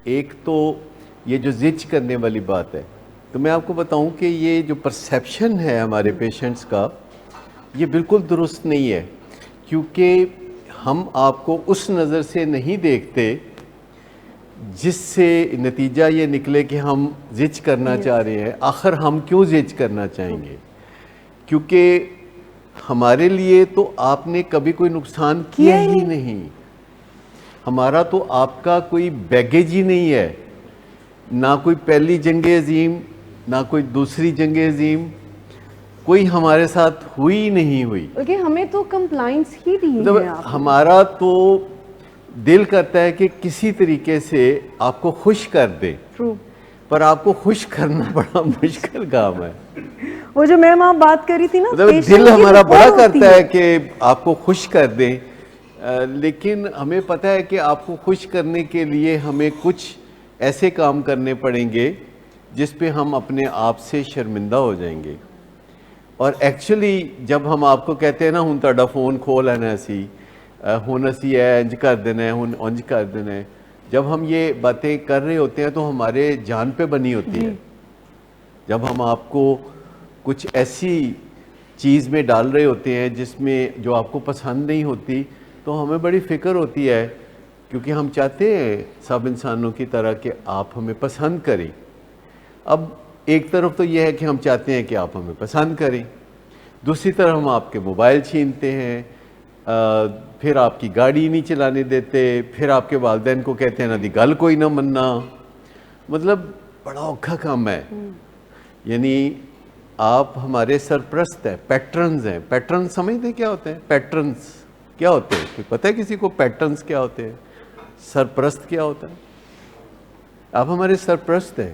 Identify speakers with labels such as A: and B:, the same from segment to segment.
A: ایک تو یہ جو زچ کرنے والی بات ہے، تو میں آپ کو بتاؤں کہ یہ جو پرسیپشن ہے ہمارے پیشنٹس کا، یہ بالکل درست نہیں ہے، کیونکہ ہم آپ کو اس نظر سے نہیں دیکھتے جس سے نتیجہ یہ نکلے کہ ہم زچ کرنا چاہ رہے ہیں. آخر ہم کیوں زچ کرنا چاہیں گے؟ کیونکہ ہمارے لیے تو آپ نے کبھی کوئی نقصان کیا ہی نہیں. ہمارا تو آپ کا کوئی بیگیج ہی نہیں ہے، نہ کوئی پہلی جنگ عظیم، نہ کوئی دوسری جنگ عظیم، کوئی ہمارے ساتھ ہوئی نہیں ہوئی.
B: ہمیں تو کمپلائنس ہی دی ہے.
A: ہمارا تو دل کرتا ہے کہ کسی طریقے سے آپ کو خوش کر دیں، پر آپ کو خوش کرنا بڑا مشکل کام ہے.
B: وہ جو میم آپ بات کر رہی تھی نا،
A: دل ہمارا بڑا کرتا ہے کہ آپ کو خوش کر دیں، لیکن ہمیں پتہ ہے کہ آپ کو خوش کرنے کے لیے ہمیں کچھ ایسے کام کرنے پڑیں گے جس پہ ہم اپنے آپ سے شرمندہ ہو جائیں گے. اور ایکچولی جب ہم آپ کو کہتے ہیں نا ہن تہاڈا فون کھو لینا سی، ہن اسی انج کر دینا ہے، ہن انج کر دینا ہے، جب ہم یہ باتیں کر رہے ہوتے ہیں تو ہمارے جان پہ بنی ہوتی ہے. جب ہم آپ کو کچھ ایسی چیز میں ڈال رہے ہوتے ہیں جس میں جو آپ کو پسند نہیں ہوتی، تو ہمیں بڑی فکر ہوتی ہے، کیونکہ ہم چاہتے ہیں سب انسانوں کی طرح کہ آپ ہمیں پسند کریں. اب ایک طرف تو یہ ہے کہ ہم چاہتے ہیں کہ آپ ہمیں پسند کریں، دوسری طرف ہم آپ کے موبائل چھینتے ہیں، پھر آپ کی گاڑی نہیں چلانے دیتے، پھر آپ کے والدین کو کہتے ہیں نا دی گل کوئی نہ مننا. مطلب بڑا اوکھا کام ہے. یعنی آپ ہمارے سرپرست ہیں، پیٹرنز ہیں. پیٹرن سمجھتے کیا ہوتے ہیں؟ پیٹرنز کیا ہوتے ہیں؟ کوئی پتہ ہے کسی کو پیٹرنز کیا ہوتے ہیں؟ سرپرست کیا ہوتا ہے؟ آپ ہمارے سرپرست ہیں،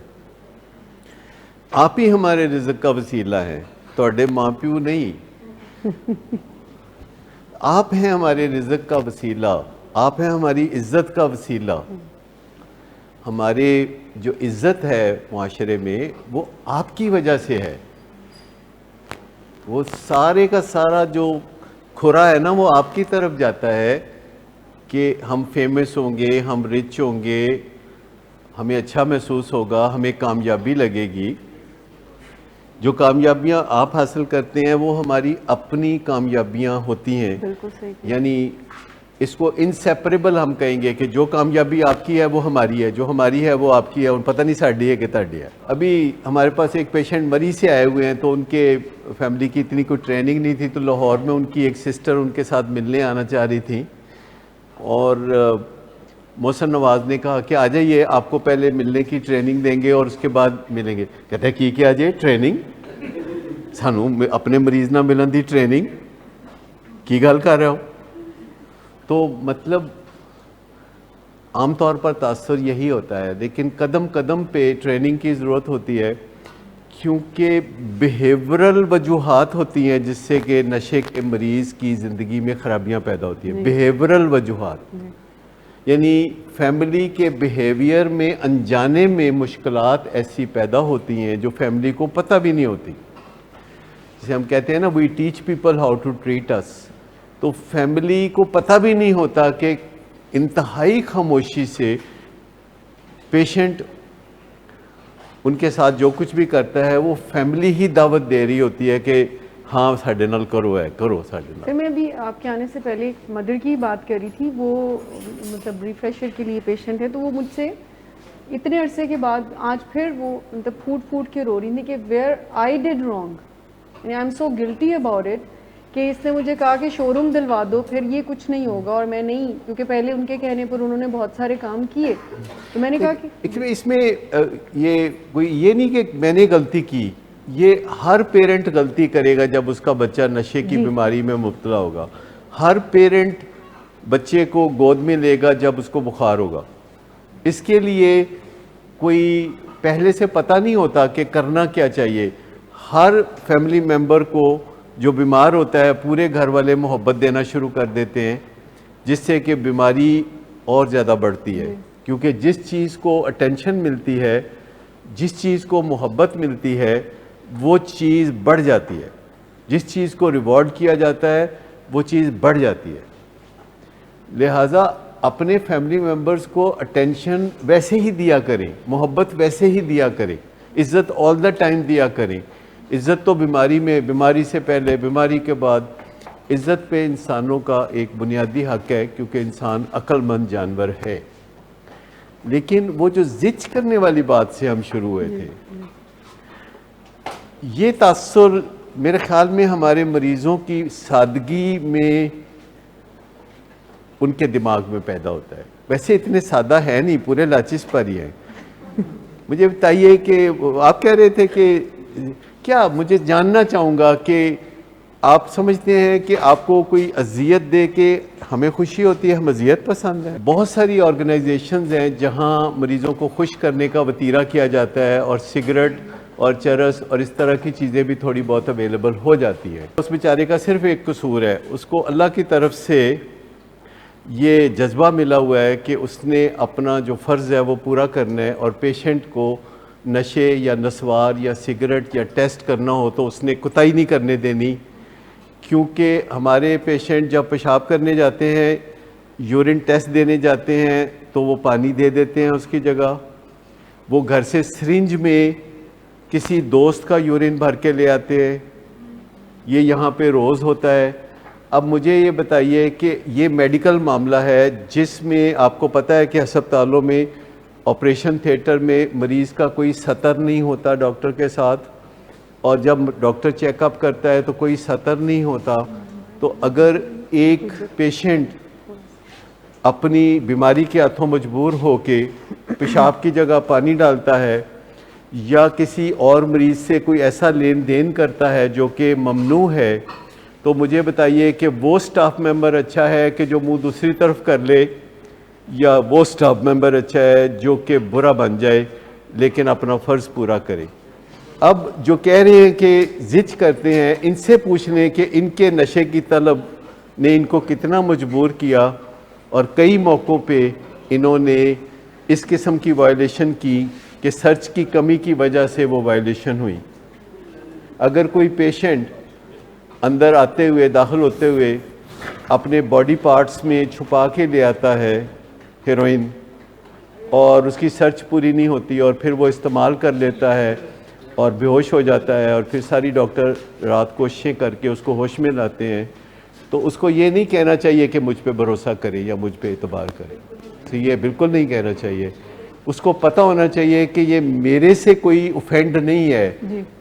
A: آپ ہی ہمارے رزق کا وسیلہ ہیں، تواڈے ماں پیو نہیں. آپ ہیں ہمارے رزق کا وسیلہ، آپ ہیں ہماری عزت کا وسیلہ. ہمارے جو عزت ہے معاشرے میں وہ آپ کی وجہ سے ہے. وہ سارے کا سارا جو کھرا ہے نا وہ آپ کی طرف جاتا ہے کہ ہم فیمس ہوں گے، ہم رچ ہوں گے، ہمیں اچھا محسوس ہوگا، ہمیں کامیابی لگے گی. جو کامیابیاں آپ حاصل کرتے ہیں وہ ہماری اپنی کامیابیاں ہوتی ہیں. یعنی اس کو انسیپریبل ہم کہیں گے کہ جو کامیابی آپ کی ہے وہ ہماری ہے، جو ہماری ہے وہ آپ کی ہے، اور پتہ نہیں ساڈی ہے کہ تہاڈی ہے. ابھی ہمارے پاس ایک پیشنٹ مریض سے آئے ہوئے ہیں، تو ان کے فیملی کی اتنی کوئی ٹریننگ نہیں تھی، تو لاہور میں ان کی ایک سسٹر ان کے ساتھ ملنے آنا چاہ رہی تھی، اور محسن نواز نے کہا کہ آ جائیے، آپ کو پہلے ملنے کی ٹریننگ دیں گے اور اس کے بعد ملیں گے. کہتے ہیں کی آ جائے ٹریننگ، سانوں اپنے مریض نہ ملن دی ٹریننگ کی گل کر رہے ہو. تو مطلب عام طور پر تاثر یہی ہوتا ہے، لیکن قدم قدم پہ ٹریننگ کی ضرورت ہوتی ہے، کیونکہ بیہیورل وجوہات ہوتی ہیں جس سے کہ نشے کے مریض کی زندگی میں خرابیاں پیدا ہوتی ہیں. بیہیورل وجوہات یعنی فیملی کے بیہیویئر میں انجانے میں مشکلات ایسی پیدا ہوتی ہیں جو فیملی کو پتہ بھی نہیں ہوتی. جسے ہم کہتے ہیں نا we teach people how to treat us. تو فیملی کو پتہ بھی نہیں ہوتا کہ انتہائی خاموشی سے پیشنٹ ان کے ساتھ جو کچھ بھی کرتا ہے وہ فیملی ہی دعوت دے رہی ہوتی ہے کہ ہاں ساڈے نال کرو، ہے کرو ساڈے نال.
B: میں بھی آپ کے آنے سے پہلے ایک مدر کی بات کر رہی تھی، وہ مطلب ریفریشر کے لیے پیشنٹ ہے، تو وہ مجھ سے اتنے عرصے کے بعد آج پھر وہ مطلب پھوٹ کے رو رہی تھی کہ where I did wrong, I am so guilty about it, کہ اس نے مجھے کہا کہ شو روم دلوا دو، پھر یہ کچھ نہیں ہوگا. اور میں نہیں، کیونکہ پہلے ان کے کہنے پر انہوں نے بہت سارے کام کیے، تو میں نے کہا کہ
A: اس میں یہ نہیں کہ میں نے غلطی کی، یہ ہر پیرنٹ غلطی کرے گا جب اس کا بچہ نشے کی بیماری میں مبتلا ہوگا. ہر پیرنٹ بچے کو گود میں لے گا جب اس کو بخار ہوگا. اس کے لیے کوئی پہلے سے پتہ نہیں ہوتا کہ کرنا کیا چاہیے. ہر فیملی ممبر کو جو بیمار ہوتا ہے پورے گھر والے محبت دینا شروع کر دیتے ہیں، جس سے کہ بیماری اور زیادہ بڑھتی ہے. کیونکہ جس چیز کو اٹینشن ملتی ہے، جس چیز کو محبت ملتی ہے، وہ چیز بڑھ جاتی ہے. جس چیز کو ریوارڈ کیا جاتا ہے وہ چیز بڑھ جاتی ہے. لہٰذا اپنے فیملی ممبرز کو اٹینشن ویسے ہی دیا کریں, محبت ویسے ہی دیا کریں, عزت آل دا ٹائم دیا کریں. عزت تو بیماری میں, بیماری سے پہلے, بیماری کے بعد, عزت پہ انسانوں کا ایک بنیادی حق ہے کیونکہ انسان عقل مند جانور ہے. لیکن وہ جو زچ کرنے والی بات سے ہم شروع ہوئے تھے, یہ تاثر میرے خیال میں ہمارے مریضوں کی سادگی میں ان کے دماغ میں پیدا ہوتا ہے. ویسے اتنے سادہ ہے نہیں, پورے لاچس پر ہی ہیں. مجھے بتائیے کہ آپ کہہ رہے تھے کہ کیا, مجھے جاننا چاہوں گا کہ آپ سمجھتے ہیں کہ آپ کو کوئی اذیت دے کے ہمیں خوشی ہوتی ہے, ہم اذیت پسند ہیں؟ بہت ساری آرگنائزیشنز ہیں جہاں مریضوں کو خوش کرنے کا وطیرہ کیا جاتا ہے اور سگریٹ اور چرس اور اس طرح کی چیزیں بھی تھوڑی بہت اویلیبل ہو جاتی ہیں. اس بیچارے کا صرف ایک قصور ہے, اس کو اللہ کی طرف سے یہ جذبہ ملا ہوا ہے کہ اس نے اپنا جو فرض ہے وہ پورا کرنا ہے, اور پیشنٹ کو نشے یا نسوار یا سگریٹ یا ٹیسٹ کرنا ہو تو اس نے کوتاہی نہیں کرنے دینی. کیونکہ ہمارے پیشنٹ جب پیشاب کرنے جاتے ہیں, یورین ٹیسٹ دینے جاتے ہیں تو وہ پانی دے دیتے ہیں اس کی جگہ. وہ گھر سے سرنج میں کسی دوست کا یورین بھر کے لے آتے ہیں, یہ یہاں پہ روز ہوتا ہے. اب مجھے یہ بتائیے کہ یہ میڈیکل معاملہ ہے جس میں آپ کو پتہ ہے کہ ہسپتالوں میں آپریشن تھیٹر میں مریض کا کوئی سطر نہیں ہوتا ڈاکٹر کے ساتھ, اور جب ڈاکٹر چیک اپ کرتا ہے تو کوئی سطر نہیں ہوتا. تو اگر ایک پیشنٹ اپنی بیماری کے ہاتھوں مجبور ہو کے پیشاب کی جگہ پانی ڈالتا ہے, یا کسی اور مریض سے کوئی ایسا لین دین کرتا ہے جو کہ ممنوع ہے, تو مجھے بتائیے کہ وہ سٹاف ممبر اچھا ہے کہ جو منہ دوسری طرف کر لے, یا وہ سٹاف ممبر اچھا ہے جو کہ برا بن جائے لیکن اپنا فرض پورا کرے. اب جو کہہ رہے ہیں کہ زچ کرتے ہیں, ان سے پوچھ لیں کہ ان کے نشے کی طلب نے ان کو کتنا مجبور کیا, اور کئی موقعوں پہ انہوں نے اس قسم کی وائلیشن کی کہ سرچ کی کمی کی وجہ سے وہ وائلیشن ہوئی. اگر کوئی پیشنٹ اندر آتے ہوئے, داخل ہوتے ہوئے اپنے باڈی پارٹس میں چھپا کے لے آتا ہے ہیروئن, اور اس کی سرچ پوری نہیں ہوتی اور پھر وہ استعمال کر لیتا ہے اور بے ہوش ہو جاتا ہے, اور پھر ساری ڈاکٹر رات کوششیں کر کے اس کو ہوش میں لاتے ہیں, تو اس کو یہ نہیں کہنا چاہیے کہ مجھ پہ بھروسہ کرے یا مجھ پہ اعتبار کرے. تو یہ بالکل نہیں کہنا چاہیے. اس کو پتہ ہونا چاہیے کہ یہ میرے سے کوئی اوفینڈ نہیں ہے,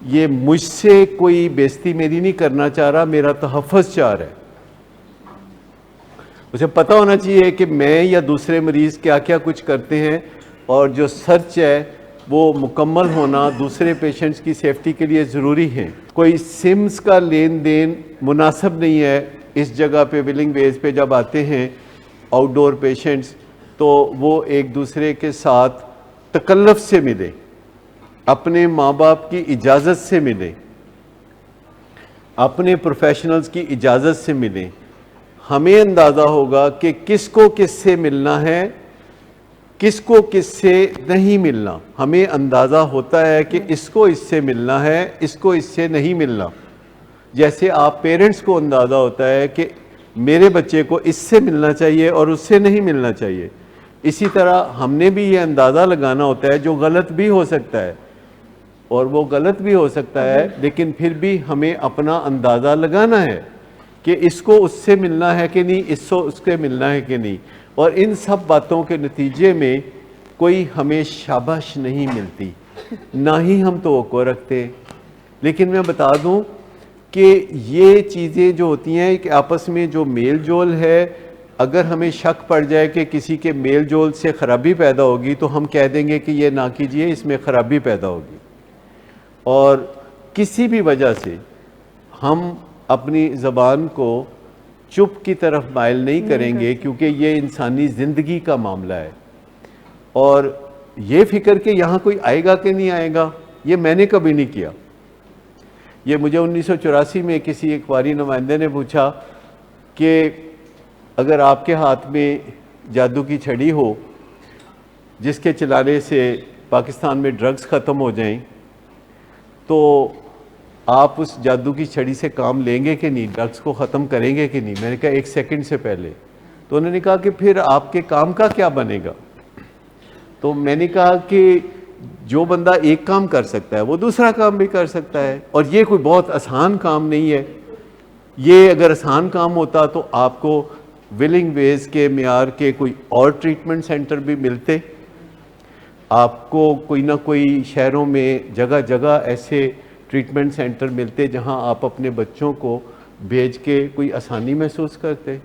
A: یہ مجھ سے کوئی بےزتی میری نہیں کرنا چاہ رہا, میرا تحفظ چاہ رہا ہے. اسے پتہ ہونا چاہیے کہ میں یا دوسرے مریض کیا کیا کچھ کرتے ہیں, اور جو سرچ ہے وہ مکمل ہونا دوسرے پیشنٹس کی سیفٹی کے لیے ضروری ہے. کوئی سمز کا لین دین مناسب نہیں ہے اس جگہ پہ. ولنگ ویز پہ جب آتے ہیں آؤٹ ڈور پیشنٹس, تو وہ ایک دوسرے کے ساتھ تکلف سے ملے, اپنے ماں باپ کی اجازت سے ملیں, اپنے پروفیشنلز کی اجازت سے ملیں. ہمیں اندازہ ہوگا کہ کس کو کس سے ملنا ہے, کس کو کس سے نہیں ملنا. ہمیں اندازہ ہوتا ہے کہ اس کو اس سے ملنا ہے, اس کو اس سے نہیں ملنا. جیسے آپ پیرنٹس کو اندازہ ہوتا ہے کہ میرے بچے کو اس سے ملنا چاہیے اور اس سے نہیں ملنا چاہیے, اسی طرح ہم نے بھی یہ اندازہ لگانا ہوتا ہے, جو غلط بھی ہو سکتا ہے اور وہ غلط بھی ہو سکتا ہے, لیکن پھر بھی ہمیں اپنا اندازہ لگانا ہے کہ اس کو اس سے ملنا ہے کہ نہیں, اس کو اس سے ملنا ہے کہ نہیں. اور ان سب باتوں کے نتیجے میں کوئی ہمیں شاباش نہیں ملتی, نہ ہی ہم توقع رکھتے. لیکن میں بتا دوں کہ یہ چیزیں جو ہوتی ہیں کہ آپس میں جو میل جول ہے, اگر ہمیں شک پڑ جائے کہ کسی کے میل جول سے خرابی پیدا ہوگی تو ہم کہہ دیں گے کہ یہ نہ کیجئے, اس میں خرابی پیدا ہوگی. اور کسی بھی وجہ سے ہم اپنی زبان کو چپ کی طرف مائل نہیں کریں گے, کیونکہ یہ انسانی زندگی کا معاملہ ہے. اور یہ فکر کہ یہاں کوئی آئے گا کہ نہیں آئے گا, یہ میں نے کبھی نہیں کیا. یہ مجھے 1984 میں کسی اخباری نمائندے نے پوچھا کہ اگر آپ کے ہاتھ میں جادو کی چھڑی ہو جس کے چلانے سے پاکستان میں ڈرگز ختم ہو جائیں, تو آپ اس جادو کی چھڑی سے کام لیں گے کہ نہیں, ڈرگز کو ختم کریں گے کہ نہیں. میں نے کہا 1 سیکنڈ سے پہلے. تو انہوں نے کہا کہ پھر آپ کے کام کا کیا بنے گا؟ تو میں نے کہا کہ جو بندہ ایک کام کر سکتا ہے وہ دوسرا کام بھی کر سکتا ہے، اور یہ کوئی بہت آسان کام نہیں ہے. یہ اگر آسان کام ہوتا تو آپ کو ولنگ ویز کے معیار کے کوئی اور ٹریٹمنٹ سینٹر بھی ملتے. آپ کو کوئی نہ کوئی شہروں میں جگہ جگہ ایسے ٹریٹمنٹ سینٹر ملتے جہاں آپ اپنے بچوں کو بھیج کے کوئی آسانی محسوس کرتے.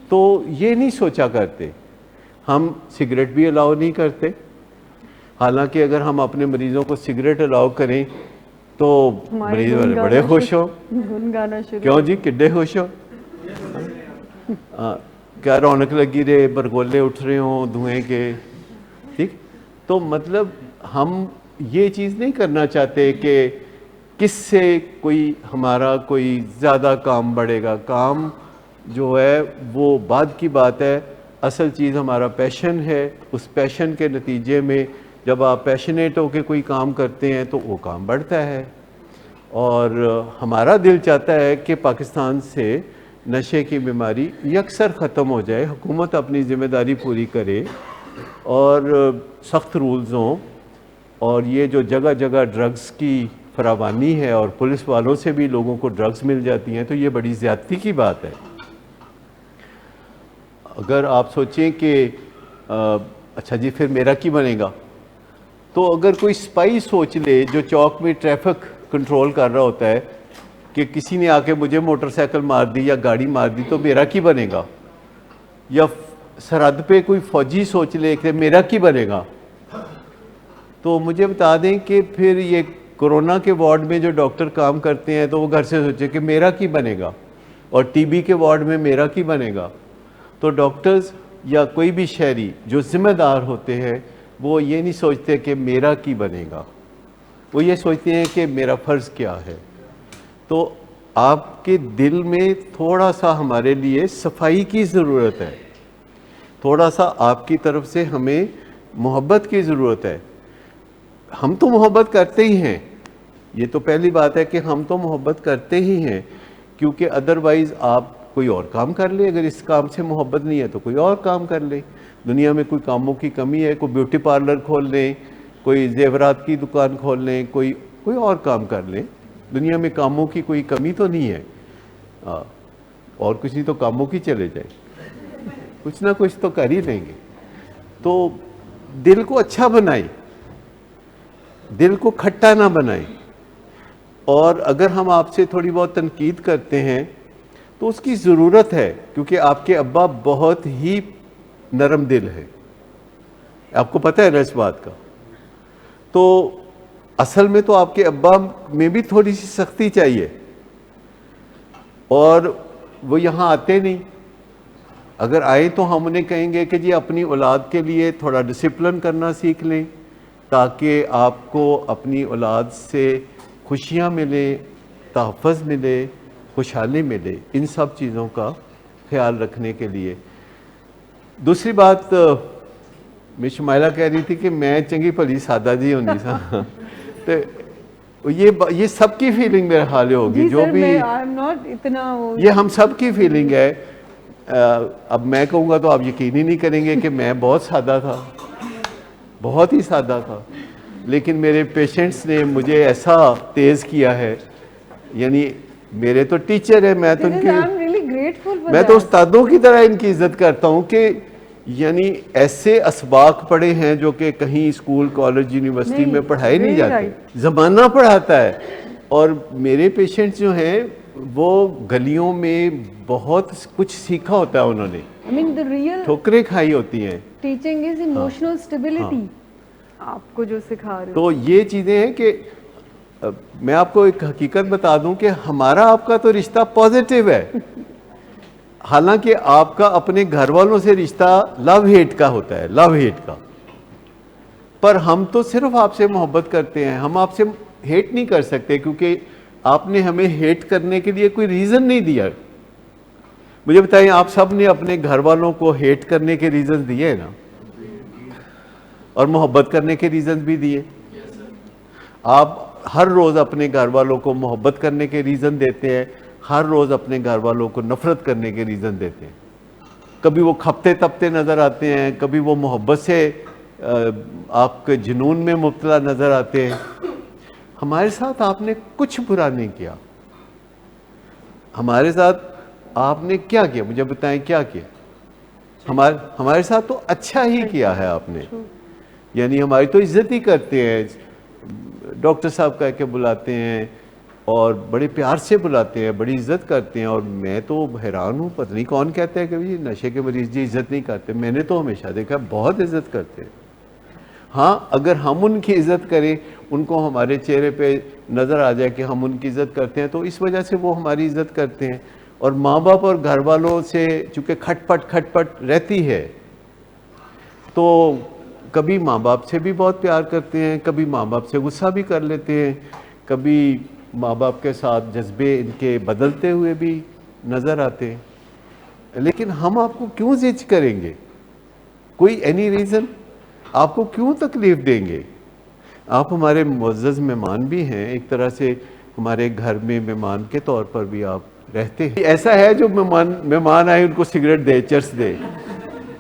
A: تو یہ نہیں سوچا کرتے. ہم سگریٹ بھی الاؤ نہیں کرتے، حالانکہ اگر ہم اپنے مریضوں کو سگریٹ الاؤ کریں تو مریض بڑے خوش ہوں.
B: گن گانا شروع.
A: کیوں جی، کڈے خوش ہو؟ کیا رونق لگی رہے، برگولے اٹھ رہے ہوں دھوئیں کے. ٹھیک، تو مطلب ہم یہ چیز نہیں کرنا چاہتے کہ کس سے کوئی ہمارا کوئی زیادہ کام بڑھے گا. کام جو ہے وہ بعد کی بات ہے، اصل چیز ہمارا پیشن ہے. اس پیشن کے نتیجے میں جب آپ پیشنیٹ ہو کے کوئی کام کرتے ہیں تو وہ کام بڑھتا ہے. اور ہمارا دل چاہتا ہے کہ پاکستان سے نشے کی بیماری یکسر ختم ہو جائے. حکومت اپنی ذمہ داری پوری کرے اور سخت رولز ہوں، اور یہ جو جگہ جگہ ڈرگز کی فراوانی ہے اور پولیس والوں سے بھی لوگوں کو ڈرگز مل جاتی ہیں تو یہ بڑی زیادتی کی بات ہے. اگر آپ سوچیں کہ اچھا جی پھر میرا کی بنے گا، تو اگر کوئی سپاہی سوچ لے جو چوک میں ٹریفک کنٹرول کر رہا ہوتا ہے کہ کسی نے آ کے مجھے موٹر سائیکل مار دی یا گاڑی مار دی تو میرا کی بنے گا، یا سرحد پہ کوئی فوجی سوچ لے کہ میرا کی بنے گا، تو مجھے بتا دیں کہ پھر یہ کورونا کے وارڈ میں جو ڈاکٹر کام کرتے ہیں تو وہ گھر سے سوچے کہ میرا کی بنے گا، اور ٹی بی کے وارڈ میں میرا کی بنے گا. تو ڈاکٹرز یا کوئی بھی شہری جو ذمہ دار ہوتے ہیں وہ یہ نہیں سوچتے کہ میرا کی بنے گا، وہ یہ سوچتے ہیں کہ میرا فرض کیا ہے. تو آپ کے دل میں تھوڑا سا ہمارے لیے صفائی کی ضرورت ہے، تھوڑا سا آپ کی طرف سے ہمیں محبت کی ضرورت ہے. ہم تو محبت کرتے ہی ہیں، یہ تو پہلی بات ہے کہ ہم تو محبت کرتے ہی ہیں، کیونکہ ادروائز آپ کوئی اور کام کر لیں. اگر اس کام سے محبت نہیں ہے تو کوئی اور کام کر لیں. دنیا میں کوئی کاموں کی کمی ہے، کوئی بیوٹی پارلر کھول لیں، کوئی زیورات کی دکان کھول لیں، کوئی اور کام کر لیں. دنیا میں کاموں کی کوئی کمی تو نہیں ہے. اور کچھ نہیں تو کاموں کی چلے جائیں، کچھ نہ کچھ تو کر ہی لیں گے. تو دل کو اچھا بنائیں، دل کو کھٹا نہ بنائیں. اور اگر ہم آپ سے تھوڑی بہت تنقید کرتے ہیں تو اس کی ضرورت ہے، کیونکہ آپ کے ابا بہت ہی نرم دل ہے، آپ کو پتہ ہے نا اس بات کا. تو اصل میں تو آپ کے ابا میں بھی تھوڑی سی سختی چاہیے، اور وہ یہاں آتے نہیں. اگر آئے تو ہم انہیں کہیں گے کہ جی اپنی اولاد کے لیے تھوڑا ڈسپلن کرنا سیکھ لیں، تاکہ آپ کو اپنی اولاد سے خوشیاں ملیں، تحفظ ملے، خوشحالی ملے. ان سب چیزوں کا خیال رکھنے کے لیے. دوسری بات میں شمائلہ کہہ رہی تھی کہ میں چنگی بھلی سادہ جی ہونی سا، تو یہ سب کی فیلنگ میرے خیال ہوگی، جو بھی یہ ہم سب کی فیلنگ ہے. اب میں کہوں گا تو آپ یقین ہی نہیں کریں گے کہ میں بہت سادہ تھا، بہت ہی سادہ تھا، لیکن میرے پیشنٹس نے مجھے ایسا تیز کیا ہے. یعنی میرے تو ٹیچر ہیں، میں تو ان کی، میں تو استادوں کی طرح ان کی عزت کرتا ہوں کہ یعنی ایسے اسباق پڑھے ہیں جو کہ کہیں اسکول کالج یونیورسٹی میں پڑھائے نہیں جاتے، زمانہ پڑھاتا ہے. اور میرے پیشنٹس جو ہیں وہ گلیوں میں بہت کچھ سیکھا ہوتا ہے، انہوں نے ٹھوکریں کھائی ہوتی ہیں.
B: ٹیچنگ از ایموشنل اسٹیبلٹی، آپ کو جو سکھا رہے.
A: تو یہ چیزیں ہیں کہ میں آپ کو ایک حقیقت بتا دوں کہ ہمارا آپ کا تو رشتہ پازیٹیو ہے، حالانکہ آپ کا اپنے گھر والوں سے رشتہ لو ہیٹ کا ہوتا ہے، لو ہیٹ کا. پر ہم تو صرف آپ سے محبت کرتے ہیں، ہم آپ سے ہیٹ نہیں کر سکتے، کیونکہ آپ نے ہمیں ہیٹ کرنے کے لیے کوئی ریزن نہیں دیا. مجھے بتائیں، آپ سب نے اپنے گھر والوں کو ہیٹ کرنے کے ریزن دیے نا، اور محبت کرنے کے ریزن بھی دیے. آپ ہر روز اپنے گھر والوں کو محبت کرنے کے ریزن دیتے ہیں، ہر روز اپنے گھر والوں کو نفرت کرنے کے ریزن دیتے ہیں. کبھی وہ کھپتے تپتے نظر آتے ہیں، کبھی وہ محبت سے آپ کے جنون میں مبتلا نظر آتے ہیں. ہمارے ساتھ آپ نے کچھ برا نہیں کیا. ہمارے ساتھ آپ نے کیا کیا؟ مجھے بتائیں کیا کیا؟ ہمارے ساتھ تو اچھا ہی کیا ہے آپ نے. یعنی ہماری تو عزت ہی کرتے ہیں، ڈاکٹر صاحب کہہ کے بلاتے ہیں اور بڑے پیار سے بلاتے ہیں، بڑی عزت کرتے ہیں. اور میں تو حیران ہوں، پتہ نہیں کون کہتا ہے کہ یہ نشے کے مریض جی عزت نہیں کرتے. میں نے تو ہمیشہ دیکھا بہت عزت کرتے ہیں. ہاں اگر ہم ان کی عزت کریں، ان کو ہمارے چہرے پہ نظر آ جائے کہ ہم ان کی عزت کرتے ہیں، تو اس وجہ سے وہ ہماری عزت کرتے ہیں. اور ماں باپ اور گھر والوں سے چونکہ کھٹ پٹ رہتی ہے، تو کبھی ماں باپ سے بھی بہت پیار کرتے ہیں، کبھی ماں باپ سے غصہ بھی کر لیتے ہیں، کبھی ماں باپ کے ساتھ جذبے ان کے بدلتے ہوئے بھی نظر آتے ہیں. لیکن ہم آپ کو کیوں زج کریں گے؟ کوئی اینی ریزن؟ آپ کو کیوں تکلیف دیں گے؟ آپ ہمارے معزز مہمان بھی ہیں، ایک طرح سے ہمارے گھر میں مہمان کے طور پر بھی آپ رہتے ہیں. ایسا ہے جو مہمان آئے ان کو سگریٹ دے، چرس دے؟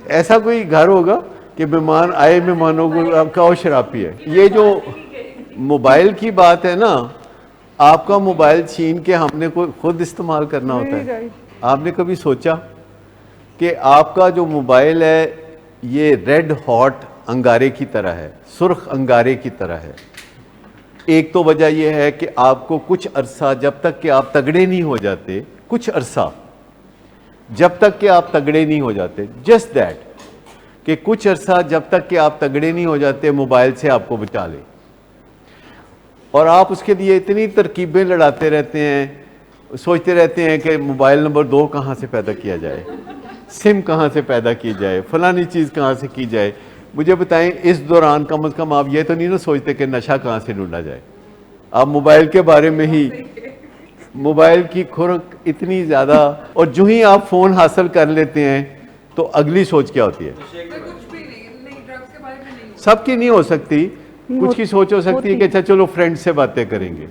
A: ایسا کوئی گھر ہوگا کہ مہمان آئے مہمانوں کو آپ کا شراب پیے؟ یہ جو موبائل کی بات ہے نا، آپ کا موبائل چھین کے ہم نے خود استعمال کرنا ہوتا ہے. آپ نے کبھی سوچا کہ آپ کا جو موبائل ہے یہ ریڈ ہاٹ انگارے کی طرح ہے، سرخ انگارے کی طرح ہے. ایک تو وجہ یہ ہے کہ آپ کو کچھ عرصہ جب تک کہ آپ تگڑے نہیں ہو جاتے، کچھ عرصہ جب تک کہ آپ تگڑے نہیں ہو جاتے، جسٹ دیٹ کہ کچھ عرصہ جب تک کہ آپ تگڑے نہیں ہو جاتے موبائل سے آپ کو بچا لے. اور آپ اس کے لیے اتنی ترکیبیں لڑاتے رہتے ہیں، سوچتے رہتے ہیں کہ موبائل نمبر 2 کہاں سے پیدا کیا جائے، سم کہاں سے پیدا کی جائے، فلانی چیز کہاں سے کی جائے. مجھے بتائیں اس دوران کم از کم آپ یہ تو نہیں نہ سوچتے کہ نشہ کہاں سے ڈھونڈا جائے. آپ موبائل کے بارے میں ہی، موبائل کی کھرک اتنی زیادہ، اور جو ہی آپ فون حاصل کر لیتے ہیں تو اگلی سوچ کیا ہوتی ہے؟ سب کی نہیں ہو سکتی، کچھ کی سوچ ہو سکتی ہے کہ اچھا چلو فرینڈ سے باتیں کریں گے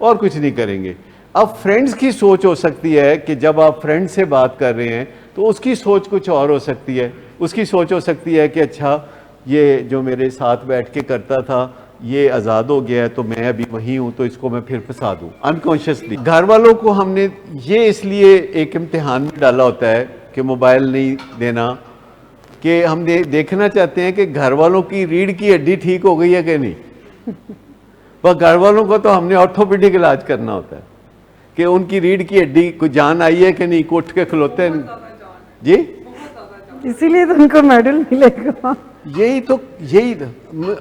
A: اور کچھ نہیں کریں گے. اب فرینڈز کی سوچ ہو سکتی ہے کہ جب آپ فرینڈ سے بات کر رہے ہیں تو اس کی سوچ کچھ اور ہو سکتی ہے. اس کی سوچ ہو سکتی ہے کہ اچھا یہ جو میرے ساتھ بیٹھ کے کرتا تھا یہ آزاد ہو گیا ہے تو میں ابھی وہیں ہوں تو اس کو میں پھر پھنسا دوں انکانشیسلی. گھر والوں کو ہم نے یہ اس لیے ایک امتحان میں ڈالا ہوتا ہے کہ موبائل نہیں دینا، کہ ہم دیکھنا چاہتے ہیں کہ گھر والوں کی ریڑھ کی ہڈی ٹھیک ہو گئی ہے کہ نہیں. پر گھر والوں کو تو ہم نے آرتھوپیڈک علاج کرنا ہوتا ہے کہ ان کی ریڑھ کی ہڈی کو جان آئی ہے کہ نہیں، کو اٹھ کے کھلوتے ہیں. جی
B: اسی لیے تو ان کو میڈل ملے گا.
A: یہی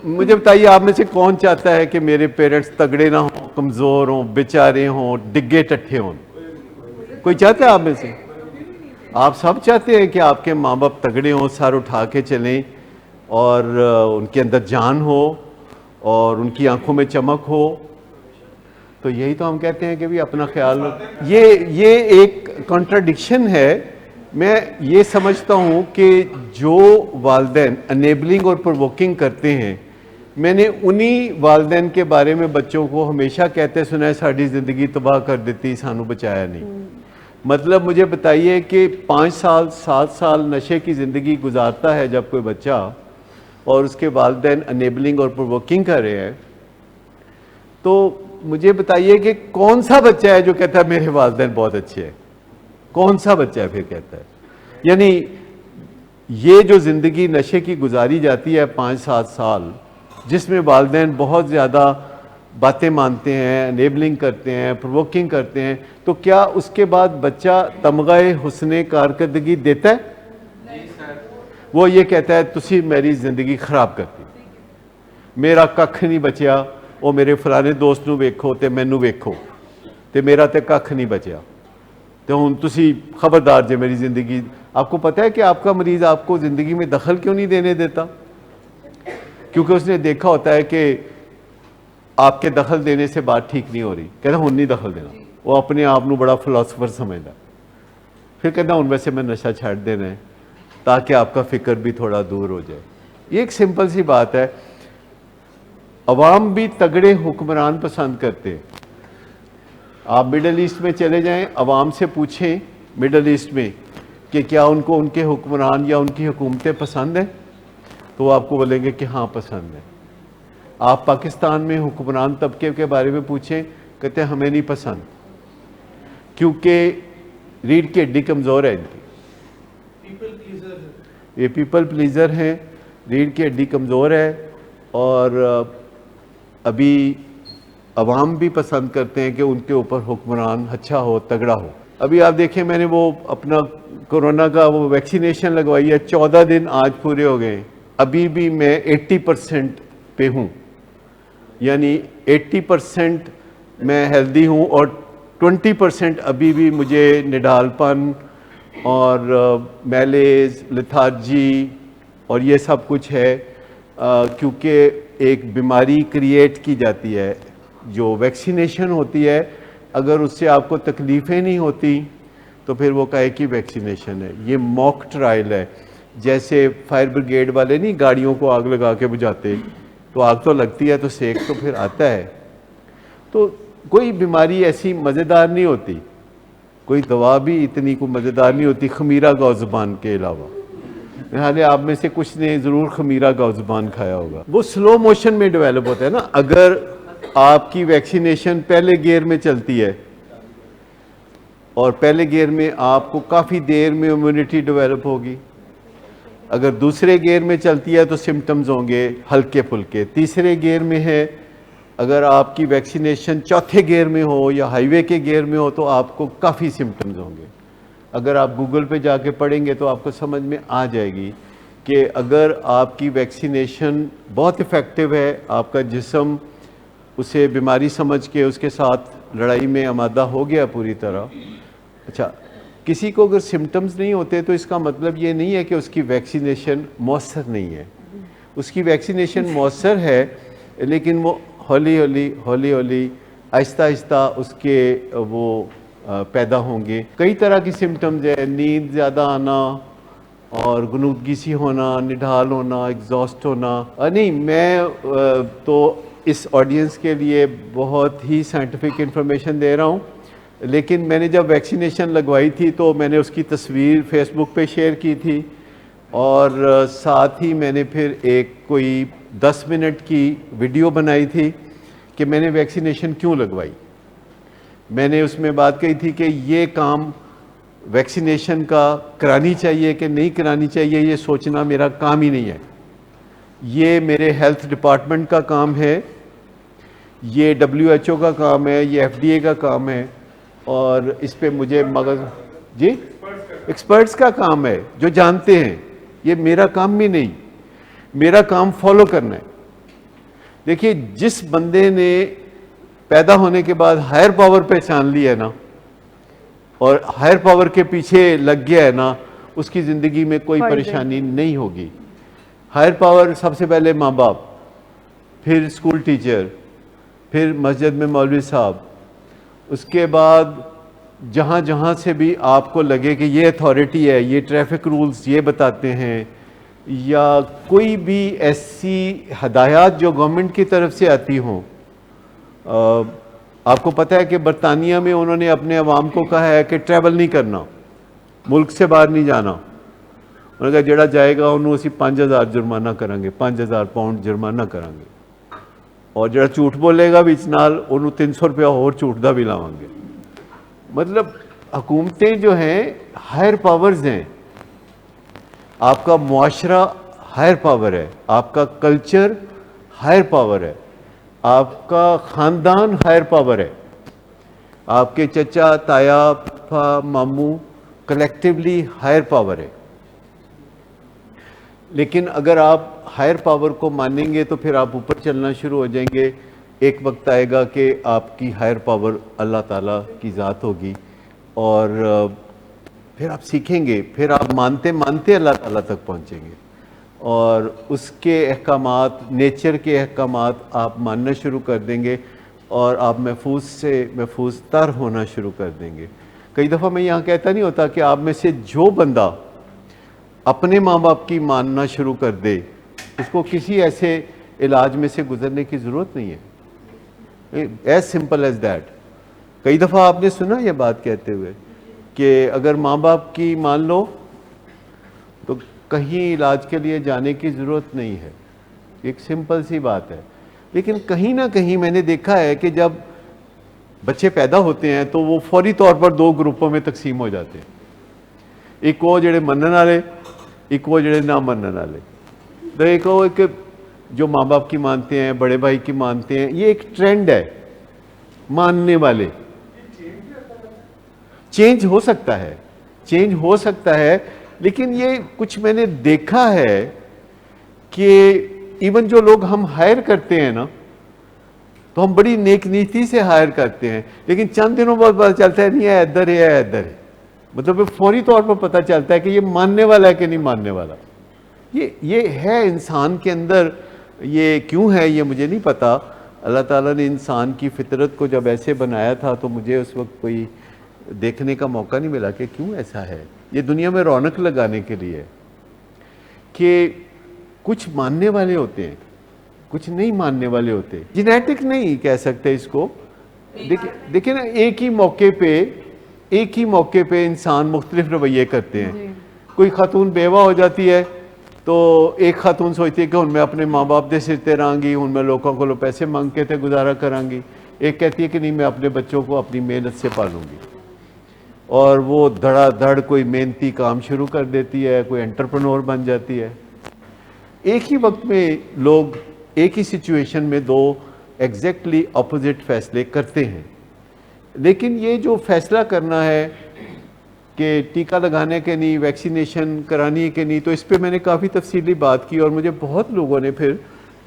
A: مجھے بتائیے آپ میں سے کون چاہتا ہے کہ میرے پیرنٹس تگڑے نہ ہوں، کمزور ہوں، بیچارے ہوں، ڈگے ٹٹھے ہوں؟ کوئی چاہتا ہے آپ میں سے؟ آپ سب چاہتے ہیں کہ آپ کے ماں باپ تگڑے ہوں، سر اٹھا کے چلیں اور ان کے اندر جان ہو اور ان کی آنکھوں میں چمک ہو. تو یہی تو ہم کہتے ہیں کہ بھی اپنا خیال رکھو. یہ ایک کنٹراڈکشن ہے. میں یہ سمجھتا ہوں کہ جو والدین انیبلنگ اور پرووکنگ کرتے ہیں، میں نے انہی والدین کے بارے میں بچوں کو ہمیشہ کہتے سنا ہے ساری زندگی تباہ کر دیتی، سانو بچایا نہیں. مطلب مجھے بتائیے کہ 5 سال 7 سال نشے کی زندگی گزارتا ہے جب کوئی بچہ اور اس کے والدین انیبلنگ اور پرووکنگ کر رہے ہیں، تو مجھے بتائیے کہ کون سا بچہ ہے جو کہتا ہے میرے والدین بہت اچھے ہیں؟ کون سا بچہ ہے پھر کہتا ہے؟ یعنی یہ جو زندگی نشے کی گزاری جاتی ہے 5-7 سال، جس میں والدین بہت زیادہ باتیں مانتے ہیں، انیبلنگ کرتے ہیں، پرووکنگ کرتے ہیں، تو کیا اس کے بعد بچہ تمغہ حسن کارکردگی دیتا ہے؟ وہ یہ کہتا ہے تسی میری زندگی خراب کرتی، میرا ککھ نہیں بچیا، وہ میرے فلانے دوست نو ویکھو تے مینو ویکھو تے میرا تے ککھ نہیں بچیا، تو ہن تسی خبردار جے میری زندگی. آپ کو پتہ ہے کہ آپ کا مریض آپ کو زندگی میں دخل کیوں نہیں دینے دیتا؟ کیونکہ اس نے دیکھا ہوتا ہے کہ آپ کے دخل دینے سے بات ٹھیک نہیں ہو رہی. کہتا ہن نہیں دخل دینا. وہ اپنے آپ نو بڑا فلاسفر سمجھتا. پھر کہتا ہن ویسے میں نشہ چھاڑ دینا ہے تاکہ آپ کا فکر بھی تھوڑا دور ہو جائے. یہ ایک سمپل سی بات ہے. عوام بھی تگڑے حکمران پسند کرتے ہیں. آپ مڈل ایسٹ میں چلے جائیں، عوام سے پوچھیں مڈل ایسٹ میں کہ کیا ان کو ان کے حکمران یا ان کی حکومتیں پسند ہیں، تو وہ آپ کو بولیں گے کہ ہاں پسند ہے. آپ پاکستان میں حکمران طبقے کے بارے میں پوچھیں، کہتے ہیں ہمیں نہیں پسند، کیونکہ ریڑھ کی ہڈی کمزور ہے ان کی. یہ پیپل پلیزر ہیں، ریڑھ کی ہڈی کمزور ہے، اور ابھی عوام بھی پسند کرتے ہیں کہ ان کے اوپر حکمران اچھا ہو، تگڑا ہو. ابھی آپ دیکھیں میں نے وہ اپنا کورونا کا وہ ویکسینیشن لگوائی ہے، 14 دن آج پورے ہو گئے، ابھی بھی میں 80% پہ ہوں، یعنی 80% میں ہیلدی ہوں، اور 20% ابھی بھی مجھے نڈال پن اور میلیز، لیتھارجی اور یہ سب کچھ ہے، کیونکہ ایک بیماری کریٹ کی جاتی ہے. جو ویکسینیشن ہوتی ہے اگر اس سے آپ کو تکلیفیں نہیں ہوتی تو پھر وہ کہے کہ ویکسینیشن ہے. یہ موک ٹرائل ہے، جیسے فائر بریگیڈ والے نہیں گاڑیوں کو آگ لگا کے بجھاتے، تو آگ تو لگتی ہے تو سیک تو پھر آتا ہے. تو کوئی بیماری ایسی مزیدار نہیں ہوتی، کوئی دوا بھی اتنی کو مزیدار نہیں ہوتی خمیرہ گاؤ زبان کے علاوہ. حالانکہ آپ میں سے کچھ نے ضرور خمیرہ گاؤ زبان کھایا ہوگا. وہ سلو موشن میں ڈیولپ ہوتا ہے نا. اگر آپ کی ویکسینیشن پہلے گیئر میں چلتی ہے اور پہلے گیئر میں آپ کو کافی دیر میں امیونٹی ڈیولپ ہوگی، اگر دوسرے گیئر میں چلتی ہے تو سمٹمز ہوں گے ہلکے پھلکے. تیسرے گیئر میں ہے، اگر آپ کی ویکسینیشن چوتھے گیئر میں ہو یا ہائی وے کے گیئر میں ہو تو آپ کو کافی سمٹمز ہوں گے. اگر آپ گوگل پہ جا کے پڑھیں گے تو آپ کو سمجھ میں آ جائے گی کہ اگر آپ کی ویکسینیشن بہت افیکٹو ہے، آپ کا جسم اسے بیماری سمجھ کے اس کے ساتھ لڑائی میں آمادہ ہو گیا پوری طرح. اچھا، کسی کو اگر سمٹمز نہیں ہوتے تو اس کا مطلب یہ نہیں ہے کہ اس کی ویکسینیشن مؤثر نہیں ہے. اس کی ویکسینیشن مؤثر ہے، لیکن وہ ہولی ہولی آہستہ آہستہ اس کے وہ پیدا ہوں گے. کئی طرح کی سمٹمز ہے، نیند زیادہ آنا اور غنودگی سی ہونا، نڈھال ہونا، ایگزاسٹ ہونا. نہیں، میں تو اس آڈینس کے لیے بہت ہی سائنٹیفک انفارمیشن دے رہا ہوں، لیکن میں نے جب ویکسینیشن لگوائی تھی تو میں نے اس کی تصویر فیس بک پہ شیئر کی تھی، اور ساتھ ہی میں نے پھر ایک کوئی 10 منٹ کی ویڈیو بنائی تھی کہ میں نے ویکسینیشن کیوں لگوائی. میں نے اس میں بات کہی تھی کہ یہ کام ویکسینیشن کا کرانی چاہیے کہ نہیں کرانی چاہیے، یہ سوچنا میرا کام ہی نہیں ہے. یہ میرے ہیلتھ ڈپارٹمنٹ کا کام ہے، یہ WHO کا کام ہے، یہ FDA کا کام ہے، اور اس پہ مجھے مغز جی ایکسپرٹس کا کام ہے جو جانتے ہیں. یہ میرا کام بھی نہیں، میرا کام فالو کرنا ہے. دیکھیے، جس بندے نے پیدا ہونے کے بعد ہائر پاور پہچان لی ہے نا اور ہائر پاور کے پیچھے لگ گیا ہے نا، اس کی زندگی میں کوئی پریشانی نہیں ہوگی. ہائر پاور سب سے پہلے ماں باپ، پھر اسکول ٹیچر، پھر مسجد میں مولوی صاحب، اس کے بعد جہاں جہاں سے بھی آپ کو لگے کہ یہ اتھارٹی ہے، یہ ٹریفک رولز یہ بتاتے ہیں، یا کوئی بھی ایسی ہدایات جو گورنمنٹ کی طرف سے آتی ہوں. آپ کو پتہ ہے کہ برطانیہ میں انہوں نے اپنے عوام کو کہا ہے کہ ٹریول نہیں کرنا، ملک سے باہر نہیں جانا. انہوں نے کہا جڑا جائے گا انہوں اسی 5000 جرمانہ کریں گے، 5000 پاؤنڈ جرمانہ کریں گے، اور جڑا جھوٹ بولے گا بیچ نال انہوں 300 روپیہ اور جھوٹ دا بھی لاؤں گے. مطلب حکومتیں جو ہیں ہائر پاورز ہیں. آپ کا معاشرہ ہائر پاور ہے، آپ کا کلچر ہائر پاور ہے، آپ کا خاندان ہائر پاور ہے، آپ کے چچا، تایا، پھا، ماموں کلیکٹیولی ہائر پاور ہے. لیکن اگر آپ ہائر پاور کو مانیں گے تو پھر آپ اوپر چلنا شروع ہو جائیں گے. ایک وقت آئے گا کہ آپ کی ہائر پاور اللہ تعالیٰ کی ذات ہوگی، اور پھر آپ سیکھیں گے، پھر آپ مانتے مانتے اللہ تعالیٰ تک پہنچیں گے، اور اس کے احکامات، نیچر کے احکامات آپ ماننا شروع کر دیں گے، اور آپ محفوظ سے محفوظ تر ہونا شروع کر دیں گے. کئی دفعہ میں یہاں کہتا نہیں ہوتا کہ آپ میں سے جو بندہ اپنے ماں باپ کی ماننا شروع کر دے اس کو کسی ایسے علاج میں سے گزرنے کی ضرورت نہیں ہے. As simple as that. کئی دفعہ آپ نے سنا یہ بات کہتے ہوئے کہ اگر ماں باپ کی مان لو کہیں علاج کے لیے جانے کی ضرورت نہیں ہے، ایک سمپل سی بات ہے. لیکن کہیں نہ کہیں میں نے دیکھا ہے کہ جب بچے پیدا ہوتے ہیں تو وہ فوری طور پر دو گروپوں میں تقسیم ہو جاتے ہیں. ایک وہ جڑے منن والے، ایک وہ جڑے نہ منن والے. ایک وہ کہ جو ماں باپ کی مانتے ہیں، بڑے بھائی کی مانتے ہیں. یہ ایک ٹرینڈ ہے ماننے والے. چینج ہو سکتا ہے، چینج ہو سکتا ہے، لیکن یہ کچھ میں نے دیکھا ہے کہ ایون جو لوگ ہم ہائر کرتے ہیں نا، تو ہم بڑی نیک نیتی سے ہائر کرتے ہیں، لیکن چند دنوں بعد پتہ چلتا ہے نہیں ہے ادھر ہے ادھر ہے. مطلب فوری طور پر پتہ چلتا ہے کہ یہ ماننے والا ہے کہ نہیں ماننے والا. یہ ہے انسان کے اندر. یہ کیوں ہے یہ مجھے نہیں پتا. اللہ تعالیٰ نے انسان کی فطرت کو جب ایسے بنایا تھا تو مجھے اس وقت کوئی دیکھنے کا موقع نہیں ملا کہ کیوں ایسا ہے. یہ دنیا میں رونق لگانے کے لیے کہ کچھ ماننے والے ہوتے ہیں، کچھ نہیں ماننے والے ہوتے. جینیٹک نہیں کہہ سکتے اس کو. دیکھیں نا، ایک ہی موقع پہ انسان مختلف رویے کرتے ہیں. کوئی خاتون بیوہ ہو جاتی ہے تو ایک خاتون سوچتی ہے کہ ہن میں اپنے ماں باپ دے سر تے رہاں گی، ہن میں لوگوں کو پیسے مانگ کے تے گزارا کراں گی. ایک کہتی ہے کہ نہیں، میں اپنے بچوں کو اپنی محنت سے پالوں گی. اور وہ دھڑا دھڑ کوئی محنتی کام شروع کر دیتی ہے، کوئی انٹرپرنور بن جاتی ہے. ایک ہی وقت میں لوگ ایک ہی سچویشن میں دو ایگزیکٹلی اپوزٹ فیصلے کرتے ہیں. لیکن یہ جو فیصلہ کرنا ہے کہ ٹیکہ لگانے کے نہیں، ویکسینیشن کرانی کے نہیں، تو اس پہ میں نے کافی تفصیلی بات کی اور مجھے بہت لوگوں نے پھر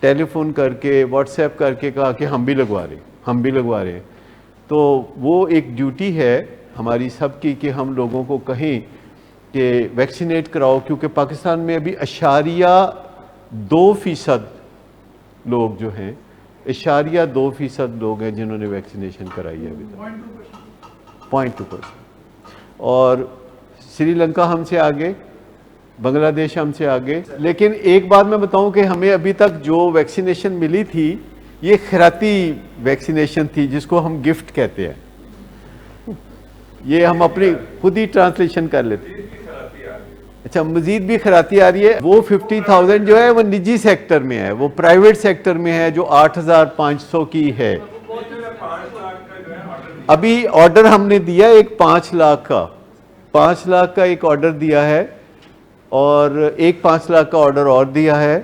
A: ٹیلی فون کر کے، واٹس ایپ کر کے کہا کہ ہم بھی لگوا رہے ہیں. تو وہ ایک ڈیوٹی ہے ہماری سب کی کہ ہم لوگوں کو کہیں کہ ویکسینیٹ کراؤ، کیونکہ پاکستان میں ابھی 2% لوگ جو ہیں، 2% لوگ ہیں جنہوں نے ویکسینیشن کرائی ہے ابھی تک. 0.2%. اور سری لنکا ہم سے آگے، بنگلہ دیش ہم سے آگے. لیکن ایک بات میں بتاؤں کہ ہمیں ابھی تک جو ویکسینیشن ملی تھی یہ خیراتی ویکسینیشن تھی، جس کو ہم گفٹ کہتے ہیں. یہ ہم اپنی خود ہی ٹرانسلیشن کر لیتے ہیں. اچھا، مزید بھی خیراتی آ رہی ہے. وہ 50,000 جو ہے وہ نجی سیکٹر میں ہے، وہ پرائیویٹ سیکٹر میں ہے جو 8,500 کی ہے. ابھی آرڈر ہم نے دیا ایک 5 لاکھ کا ایک آرڈر دیا ہے، اور ایک 5 لاکھ کا آرڈر اور دیا ہے.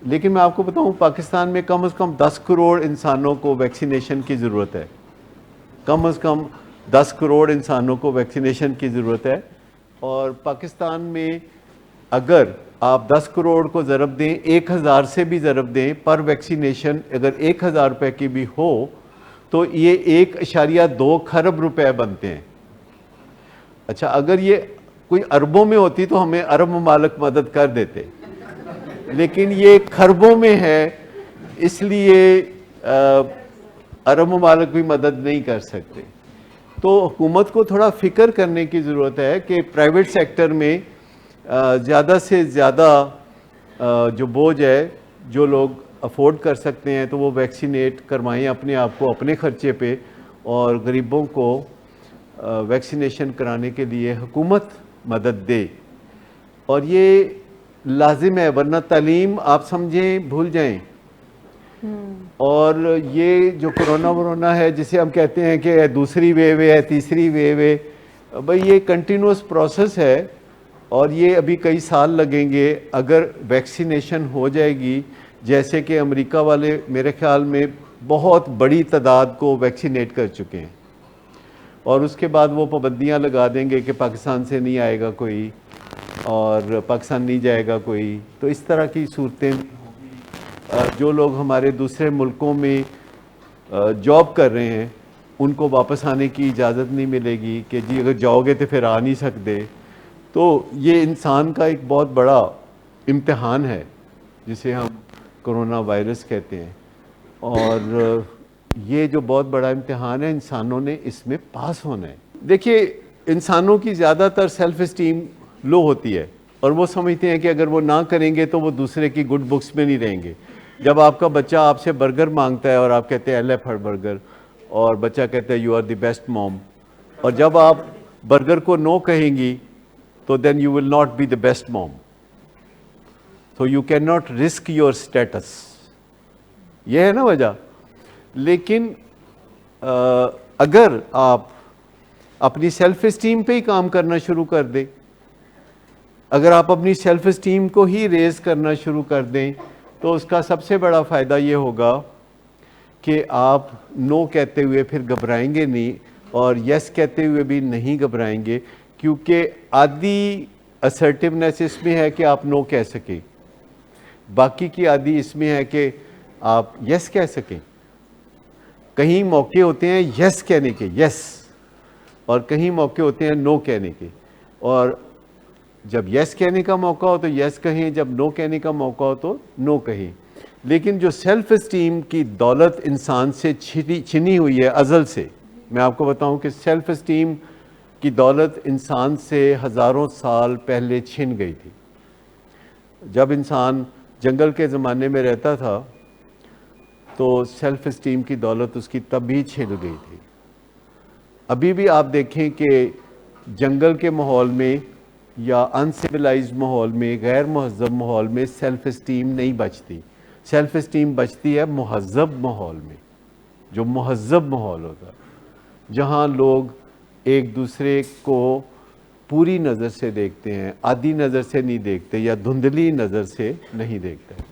A: لیکن میں آپ کو بتاؤں پاکستان میں کم از کم 10 کروڑ انسانوں کو ویکسینیشن کی ضرورت ہے. کم از کم 10 کروڑ انسانوں کو ویکسینیشن کی ضرورت ہے. اور پاکستان میں اگر آپ 10 کروڑ کو ضرب دیں، 1,000 سے بھی ضرب دیں پر ویکسینیشن، اگر 1,000 روپے کی بھی ہو تو یہ 1.2 کھرب روپے بنتے ہیں. اچھا، اگر یہ کوئی اربوں میں ہوتی تو ہمیں عرب ممالک مدد کر دیتے، لیکن یہ کھربوں میں ہے، اس لیے عرب ممالک بھی مدد نہیں کر سکتے. تو حکومت کو تھوڑا فکر کرنے کی ضرورت ہے کہ پرائیویٹ سیکٹر میں زیادہ سے زیادہ جو بوجھ ہے، جو لوگ افورڈ کر سکتے ہیں تو وہ ویکسینیٹ کروائیں اپنے آپ کو اپنے خرچے پہ، اور غریبوں کو ویکسینیشن کرانے کے لیے حکومت مدد دے. اور یہ لازم ہے، ورنہ تعلیم آپ سمجھیں بھول جائیں. اور یہ جو کرونا ہے جسے ہم کہتے ہیں کہ دوسری ویو ہے، تیسری ویو ہے، بھئی یہ کنٹینیوس پروسیس ہے اور یہ ابھی کئی سال لگیں گے. اگر ویکسینیشن ہو جائے گی، جیسے کہ امریکہ والے میرے خیال میں بہت بڑی تعداد کو ویکسینیٹ کر چکے ہیں، اور اس کے بعد وہ پابندیاں لگا دیں گے کہ پاکستان سے نہیں آئے گا کوئی اور پاکستان نہیں جائے گا کوئی. تو اس طرح کی صورتیں جو لوگ ہمارے دوسرے ملکوں میں جاب کر رہے ہیں ان کو واپس آنے کی اجازت نہیں ملے گی کہ جی اگر جاؤ گے تو پھر آ نہیں سکتے. تو یہ انسان کا ایک بہت بڑا امتحان ہے جسے ہم کرونا وائرس کہتے ہیں، اور یہ جو بہت بڑا امتحان ہے انسانوں نے اس میں پاس ہونا ہے. دیکھیے، انسانوں کی زیادہ تر سیلف اسٹیم لو ہوتی ہے، اور وہ سمجھتے ہیں کہ اگر وہ نہ کریں گے تو وہ دوسرے کی گڈ بکس میں نہیں رہیں گے. جب آپ کا بچہ آپ سے برگر مانگتا ہے اور آپ کہتے ہیں ایل فار برگر، اور بچہ کہتا ہے یو آر دی بیسٹ موم، اور جب آپ برگر کو نو کہیں گی تو then you will not be the best mom. So you cannot risk your status. یہ ہے نا وجہ. لیکن اگر آپ اپنی سیلف اسٹیم پہ ہی کام کرنا شروع کر دیں, اگر آپ اپنی سیلف اسٹیم کو ہی ریز کرنا شروع کر دیں, تو اس کا سب سے بڑا فائدہ یہ ہوگا کہ آپ نو کہتے ہوئے پھر گھبرائیں گے نہیں, اور یس کہتے ہوئے بھی نہیں گھبرائیں گے, کیونکہ آدھی اسرٹیونیس اس میں ہے کہ آپ نو کہہ سکیں, باقی کی آدھی اس میں ہے کہ آپ یس کہہ سکیں. کہیں موقع ہوتے ہیں یس کہنے کے, یس, اور کہیں موقع ہوتے ہیں نو کہنے کے, اور جب یس کہنے کا موقع ہو تو یس کہیں, جب نو کہنے کا موقع ہو تو نو کہیں. لیکن جو سیلف اسٹیم کی دولت انسان سے چھنی ہوئی ہے ازل سے, میں آپ کو بتاؤں کہ سیلف اسٹیم کی دولت انسان سے ہزاروں سال پہلے چھن گئی تھی. جب انسان جنگل کے زمانے میں رہتا تھا تو سیلف اسٹیم کی دولت اس کی تب ہی چھن گئی تھی. ابھی بھی آپ دیکھیں کہ جنگل کے ماحول میں یا انسیولائزڈ ماحول میں, غیر مہذب ماحول میں سیلف اسٹیم نہیں بچتی. سیلف اسٹیم بچتی ہے مہذب ماحول میں, جو مہذب ماحول ہوتا ہے, جہاں لوگ ایک دوسرے کو پوری نظر سے دیکھتے ہیں, آدھی نظر سے نہیں دیکھتے یا دھندلی نظر سے نہیں دیکھتے.